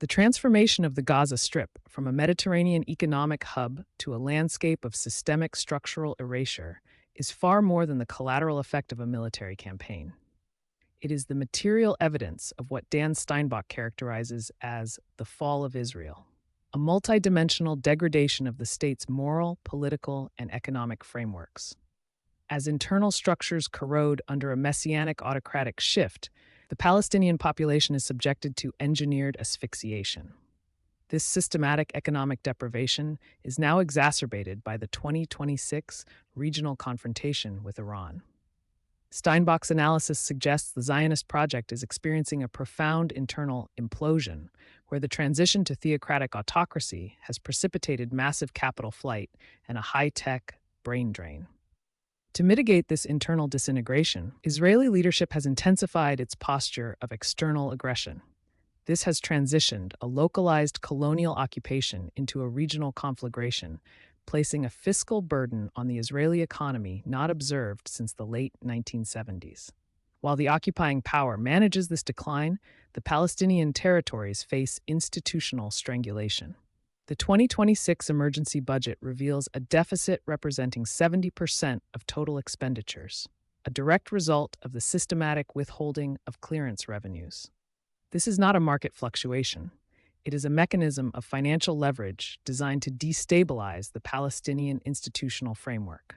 The transformation of the Gaza Strip from a Mediterranean economic hub to a landscape of systemic structural erasure is far more than the collateral effect of a military campaign. It is the material evidence of what Dan Steinbach characterizes as the fall of Israel, a multidimensional degradation of the state's moral, political, and economic frameworks. As internal structures corrode under a messianic autocratic shift, the Palestinian population is subjected to engineered asphyxiation. This systematic economic deprivation is now exacerbated by the 2026 regional confrontation with Iran. Steinbach's analysis suggests the Zionist project is experiencing a profound internal implosion, where the transition to theocratic autocracy has precipitated massive capital flight and a high-tech brain drain. To mitigate this internal disintegration, Israeli leadership has intensified its posture of external aggression. This has transitioned a localized colonial occupation into a regional conflagration, placing a fiscal burden on the Israeli economy not observed since the late 1970s. While the occupying power manages this decline, the Palestinian territories face institutional strangulation. The 2026 emergency budget reveals a deficit representing 70% of total expenditures, a direct result of the systematic withholding of clearance revenues. This is not a market fluctuation. It is a mechanism of financial leverage designed to destabilize the Palestinian institutional framework.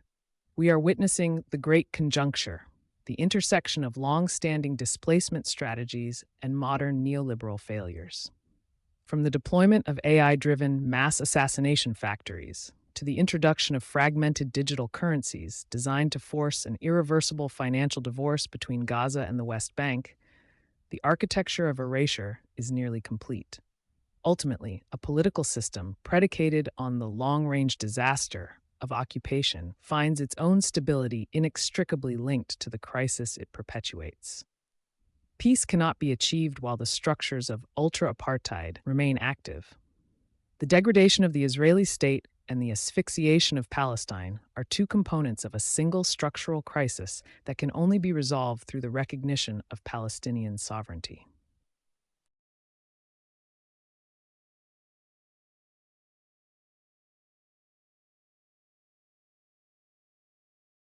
We are witnessing the Great Conjuncture, the intersection of long-standing displacement strategies and modern neoliberal failures. From the deployment of AI-driven mass assassination factories to the introduction of fragmented digital currencies designed to force an irreversible financial divorce between Gaza and the West Bank, the architecture of erasure is nearly complete. Ultimately, a political system predicated on the long-range disaster of occupation finds its own stability inextricably linked to the crisis it perpetuates. Peace cannot be achieved while the structures of ultra-apartheid remain active. The degradation of the Israeli state and the asphyxiation of Palestine are two components of a single structural crisis that can only be resolved through the recognition of Palestinian sovereignty.